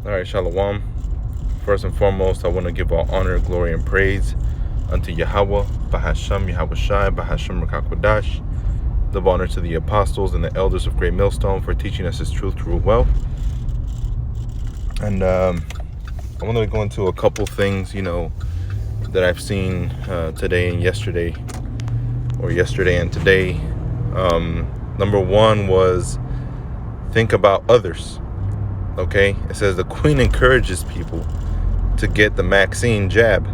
All right, Shalom. First and foremost, I want to give all honor, glory, and praise unto Yahweh, Bahasham, Yahweh Shai, Bahasham Rakakwadash. Give honor to the apostles and the elders of Great Millstone for teaching us His truth through wealth. And I want to go into a couple things, that I've seen today and yesterday, or yesterday and today. Number one was think about others. Okay, it says the Queen encourages people to get the vaccine jab.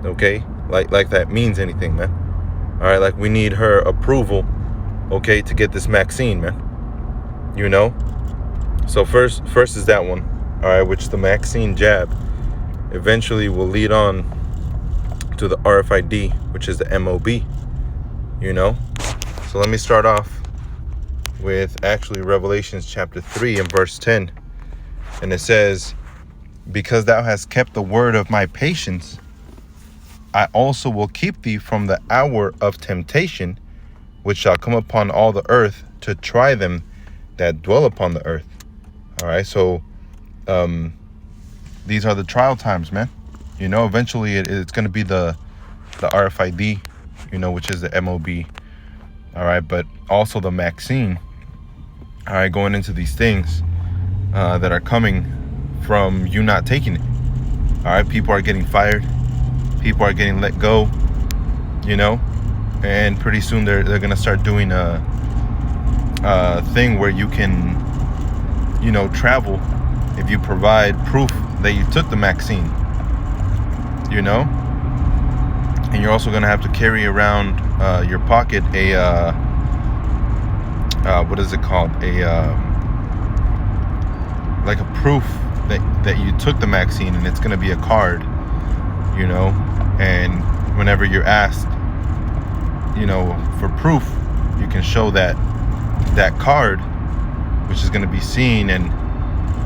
Okay, like that means anything, man. All right, like we need her approval, okay, to get this vaccine, man. So first is that one. All right, which the vaccine jab eventually will lead on to the RFID, which is the MOB. So let me start off with actually Revelations chapter 3 and verse 10. And it says, because thou hast kept the word of my patience, I also will keep thee from the hour of temptation, which shall come upon all the earth to try them that dwell upon the earth. All right, so these are the trial times, man. Eventually it's going to be the RFID, which is the MOB. All right, but also the vaccine. All right, going into these things that are coming from you not taking it. All right, people are getting fired. People are getting let go, and pretty soon they're going to start doing a thing where you can, travel if you provide proof that you took the vaccine, and you're also going to have to carry around your pocket a what is it called, like a proof that you took the vaccine, and it's going to be a card, and whenever you're asked, for proof, you can show that card, which is going to be seen, and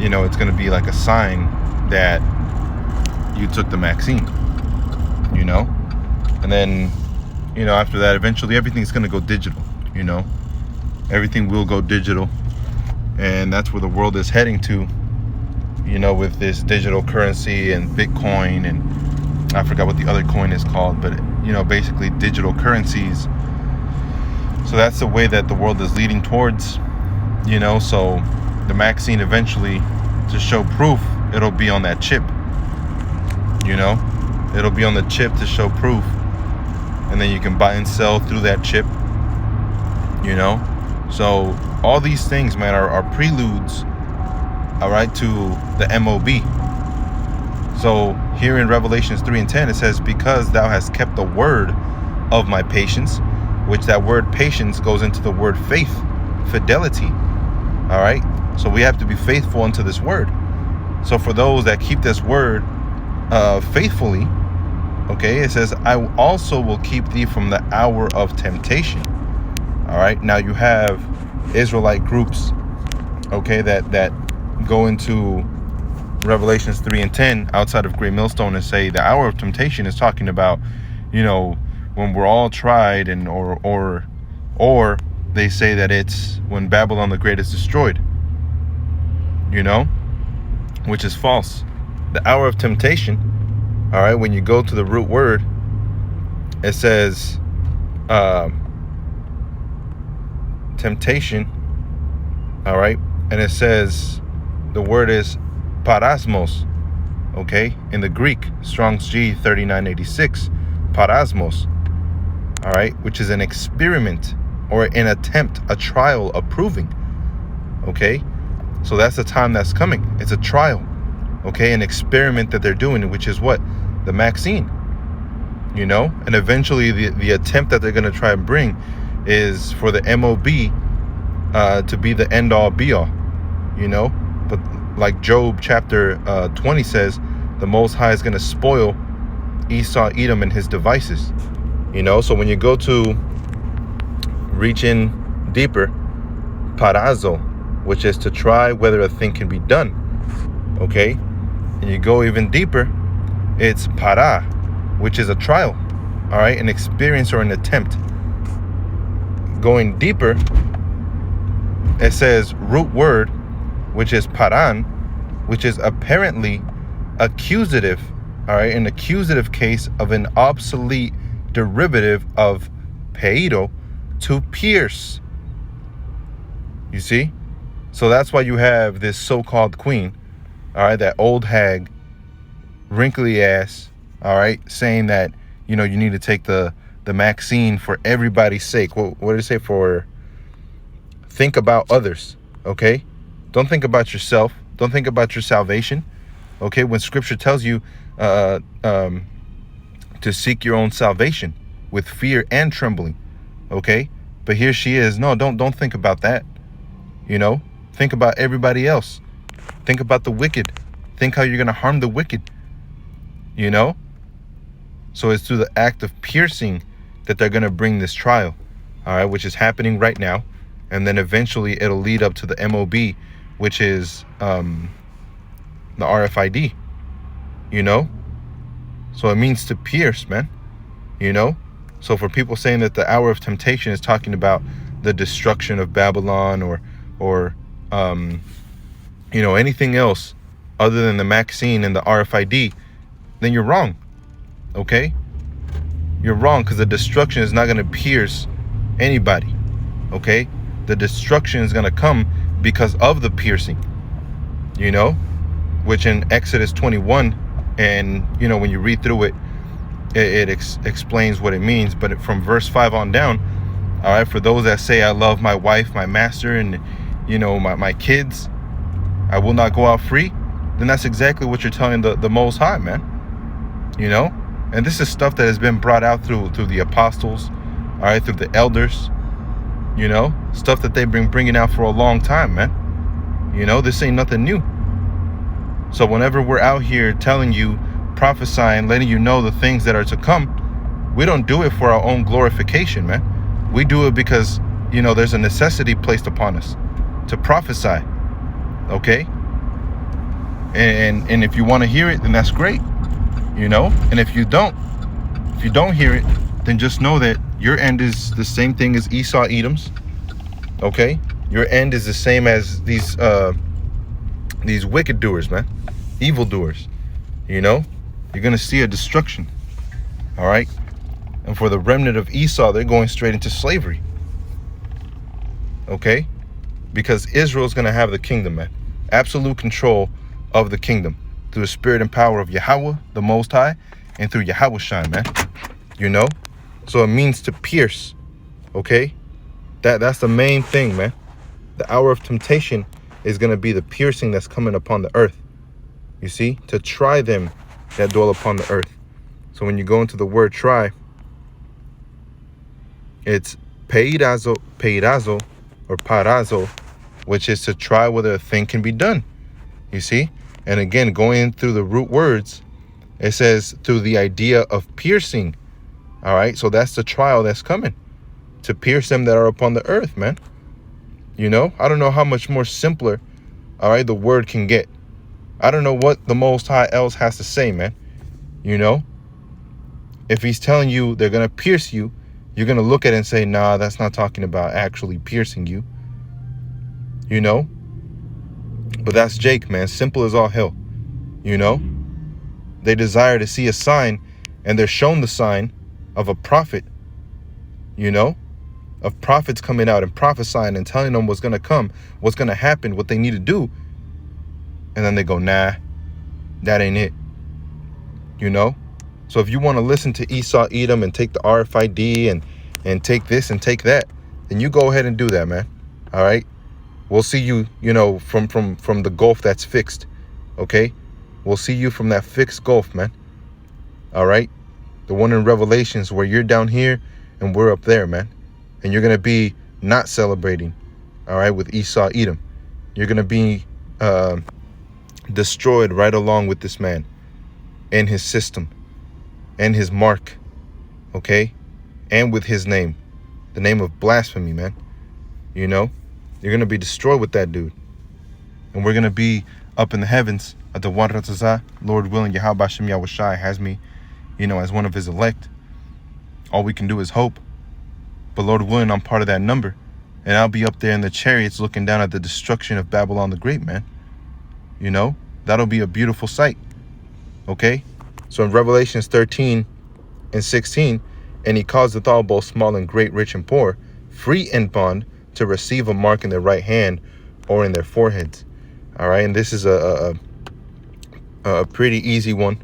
it's going to be like a sign that you took the vaccine, and then after that, eventually everything's going to go digital. Everything will go digital, and that's where the world is heading to, with this digital currency and Bitcoin, and I forgot what the other coin is called, but basically digital currencies. So that's the way that the world is leading towards, so the vaccine eventually, to show proof, it'll be on that chip, it'll be on the chip to show proof, and then you can buy and sell through that chip, so all these things, man, are preludes, all right, to the MOB. So here in Revelations 3 and 10, it says, because thou hast kept the word of my patience, which that word patience goes into the word faith, fidelity. All right. So we have to be faithful unto this word. So for those that keep this word faithfully, okay, it says, I also will keep thee from the hour of temptation. All right. Now you have Israelite groups, okay, that go into Revelations 3 and 10 outside of Great Millstone and say the hour of temptation is talking about, when we're all tried, and or they say that it's when Babylon the Great is destroyed, which is false. The hour of temptation, all right, when you go to the root word, it says temptation, all right, and it says the word is parasmos, okay, in the Greek, Strong's G 3986, parasmos, all right, which is an experiment or an attempt, a trial, a proving, okay. So that's the time that's coming. It's a trial, okay, an experiment that they're doing, which is what? The vaccine, and eventually the attempt that they're going to try and bring is for the MOB to be the end all be all, but like Job chapter 20 says, the Most High is going to spoil Esau, Edom, and his devices, so when you go to reach in deeper, parazo, which is to try whether a thing can be done, okay, and you go even deeper, it's para, which is a trial, all right, an experience or an attempt. Going deeper, it says root word, which is paran, which is apparently accusative, all right, an accusative case of an obsolete derivative of peiro, to pierce. You see? So that's why you have this so-called queen, all right, that old hag, wrinkly ass, all right, saying that, you need to take the vaccine for everybody's sake. What did it say? For think about others, okay? Don't think about yourself. Don't think about your salvation, okay? When Scripture tells you to seek your own salvation with fear and trembling, okay? But here she is. No, don't think about that. Think about everybody else. Think about the wicked. Think how you're going to harm the wicked. So it's through the act of piercing that they're going to bring this trial, all right, which is happening right now. And then eventually it'll lead up to the MOB, which is the RFID, So it means to pierce, man, So for people saying that the hour of temptation is talking about the destruction of Babylon or anything else other than the vaccine and the RFID, then you're wrong, okay? You're wrong, because the destruction is not going to pierce anybody, okay? The destruction is going to come because of the piercing, which in Exodus 21, and, when you read through it, it explains what it means. But from verse 5 on down, all right, for those that say, I love my wife, my master, and, my kids, I will not go out free, then that's exactly what you're telling the Most High, man. And this is stuff that has been brought out through the apostles, all right, through the elders, stuff that they've been bringing out for a long time, man. This ain't nothing new. So whenever we're out here telling you, prophesying, letting you know the things that are to come, we don't do it for our own glorification, man. We do it because, there's a necessity placed upon us to prophesy, okay? And if you want to hear it, then that's great, And if you don't hear it, then just know that your end is the same thing as Esau, Edom's, okay? Your end is the same as these wicked doers, man, evil doers. You're gonna see a destruction, all right? And for the remnant of Esau, they're going straight into slavery, okay? Because Israel is gonna have the kingdom, man, absolute control of the kingdom through the spirit and power of Yahweh, the Most High, and through Yahweh Shai, man. So it means to pierce, okay? That's the main thing, man. The hour of temptation is going to be the piercing that's coming upon the earth, you see, to try them that dwell upon the earth. So when you go into the word try, it's peirazo or parazo, which is to try whether a thing can be done, you see. And again, going through the root words, it says through the idea of piercing, all right? So that's the trial that's coming, to pierce them that are upon the earth, man. I don't know how much more simpler, all right, the word can get. I don't know what the Most High else has to say, man. If he's telling you they're going to pierce you, you're going to look at it and say, nah, that's not talking about actually piercing you. But that's Jake, man. Simple as all hell. They desire to see a sign, and they're shown the sign of a prophet, of prophets coming out and prophesying and telling them what's going to come, what's going to happen, what they need to do. And then they go, nah, that ain't it. So if you want to listen to Esau, Edom, and take the RFID and take this and take that, then you go ahead and do that, man. All right. We'll see you, from the gulf that's fixed. Okay. We'll see you from that fixed gulf, man. All right. The one in Revelations where you're down here and we're up there, man. And you're going to be not celebrating, all right, with Esau, Edom. You're going to be destroyed right along with this man and his system and his mark, okay, and with his name, the name of blasphemy, man. You're going to be destroyed with that dude. And we're going to be up in the heavens at the Waratazah, Lord willing. Yahweh Shem Yahweh Shai has me, as one of his elect. All we can do is hope. But Lord willing, I'm part of that number. And I'll be up there in the chariots looking down at the destruction of Babylon the Great, man. That'll be a beautiful sight. Okay? So in Revelations 13 and 16, and he causeth all, both small and great, rich and poor, free and bond, to receive a mark in their right hand or in their foreheads. All right, and this is a pretty easy one.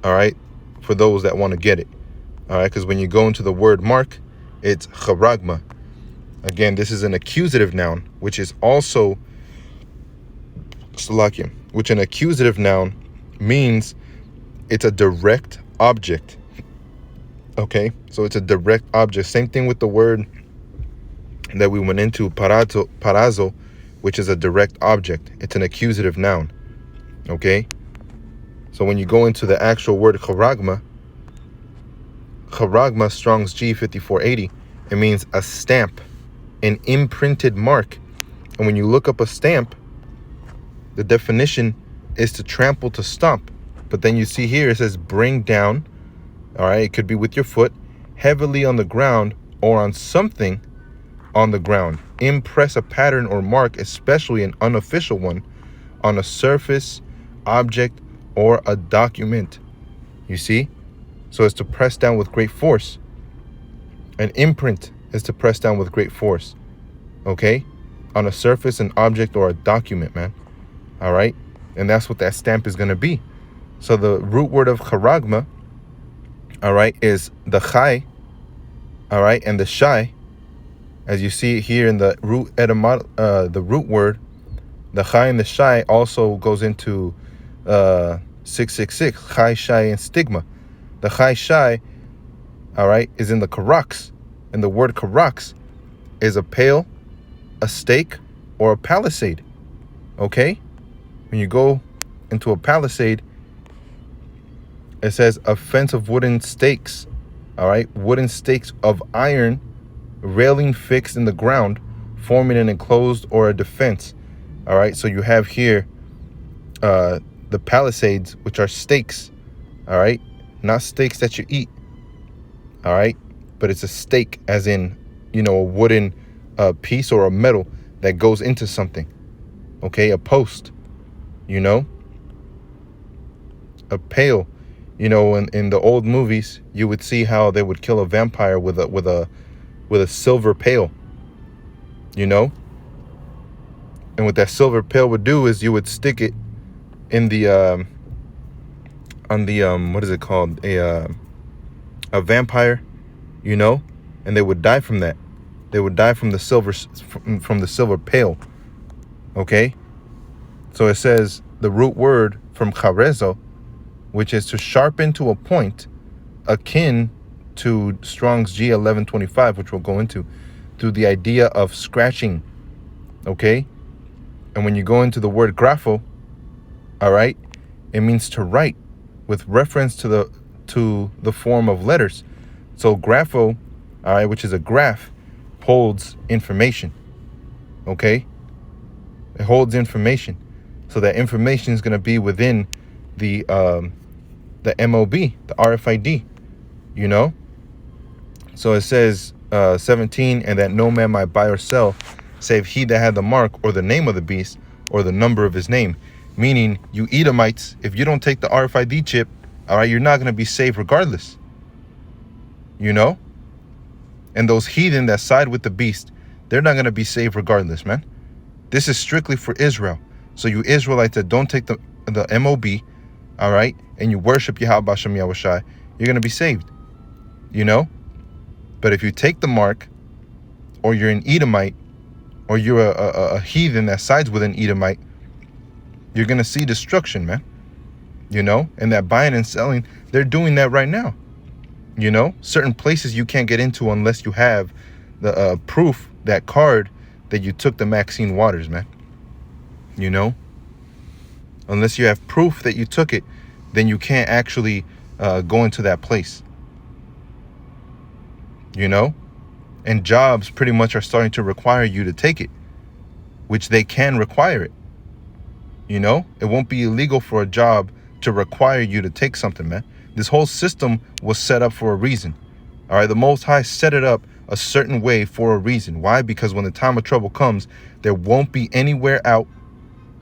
All right, for those that want to get it. All right, because when you go into the word mark, it's charagma. Again, this is an accusative noun, which is also salakia, which an accusative noun means it's a direct object. Okay, so it's a direct object. Same thing with the word that we went into, parazo, which is a direct object. It's an accusative noun. Okay, so when you go into the actual word charagma, Strong's G 5480, it means a stamp, an imprinted mark. And when you look up a stamp, the definition is to trample, to stomp. But then you see here it says bring down. All right, it could be with your foot, heavily on the ground or on something on the ground. Impress a pattern or mark, especially an unofficial one, on a surface, object, or a document. You see? So it's to press down with great force. An imprint is to press down with great force. Okay? On a surface, an object, or a document, man. All right? And that's what that stamp is going to be. So the root word of charagma, all right, is the chai, all right, and the shai. As you see here in the root the root word, the chai and the shai also goes into 666, chai, shai, and stigma. The chai, shai, all right, is in the karax, and the word karax is a pale, a stake, or a palisade. Okay, when you go into a palisade, it says a fence of wooden stakes. All right, wooden stakes of iron, railing fixed in the ground, forming an enclosed or a defense. All right, so you have here the palisades, which are stakes. All right, not steaks that you eat. All right, but it's a stake, as in, you know, a wooden piece or a metal that goes into something. Okay, a post, you know, a pail. You know, in the old movies, you would see how they would kill a vampire with a silver pail. You know, and what that silver pail would do is you would stick it in the on the what is it called, a vampire, you know, and they would die from that. They would die from the silver pail. Okay, so it says the root word from charezo, which is to sharpen to a point, akin to Strong's G 1125, which we'll go into, through the idea of scratching. Okay, and when you go into the word grapho, all right, it means to write, with reference to the form of letters. So grapho, all right, which is a graph, holds information. Okay, it holds information, so that information is going to be within the MOB, the RFID, you know. So it says 17, and that no man might buy or sell save he that had the mark or the name of the beast or the number of his name. Meaning, you Edomites, if you don't take the RFID chip, all right, you're not going to be saved regardless, you know. And those heathen that side with the beast, they're not going to be saved regardless, man. This is strictly for Israel. So you Israelites that don't take the MOB, all right, and you worship Yahweh Bashem Yahushai, you're going to be saved, you know. But if you take the mark, or you're an Edomite, or you're a heathen that sides with an Edomite, you're going to see destruction, man. You know, and that buying and selling, they're doing that right now. You know, certain places you can't get into unless you have the proof, that card that you took the Maxine Waters, man. You know, unless you have proof that you took it, then you can't actually go into that place. You know, and jobs pretty much are starting to require you to take it, which they can require it. You know, it won't be illegal for a job to require you to take something, man. This whole system was set up for a reason. All right, the Most High set it up a certain way for a reason. Why? Because when the time of trouble comes, there won't be anywhere out,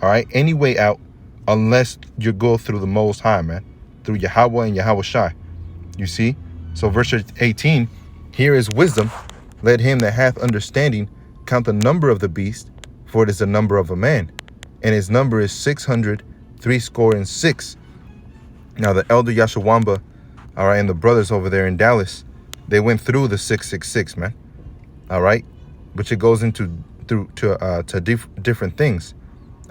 all right, any way out, unless you go through the Most High, man, through Yahweh and Yahweh Shai. You see? So verse 18, here is wisdom. Let him that hath understanding count the number of the beast, for it is the number of a man, and his number is 666. Now the elder Yashawamba, all right, and the brothers over there in Dallas, they went through the 666, man. All right, which it goes into different things.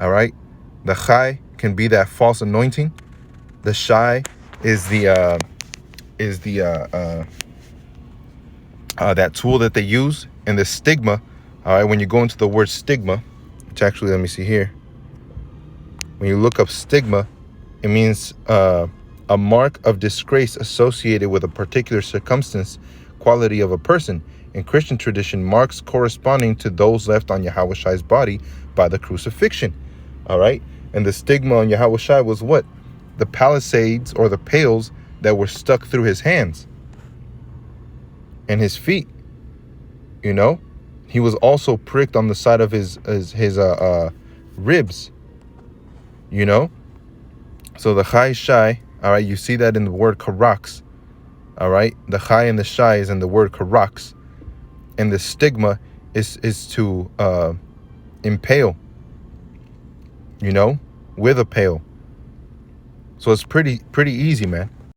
All right, the Chai can be that false anointing. The Shai is the that tool that they use, and the stigma. All right, when you go into the word stigma, which actually, let me see here. When you look up stigma, it means a mark of disgrace associated with a particular circumstance, quality of a person. In Christian tradition, marks corresponding to those left on Yahweh Shai's body by the crucifixion. All right, and the stigma on Yahweh Shai was what? The palisades or the pails that were stuck through his hands and his feet. You know, he was also pricked on the side of his ribs. You know, so the Chai Shai, all right, you see that in the word karax. All right, the Chai and the Shai is in the word karax, and the stigma is to impale. You know, with a pail. So it's pretty easy, man.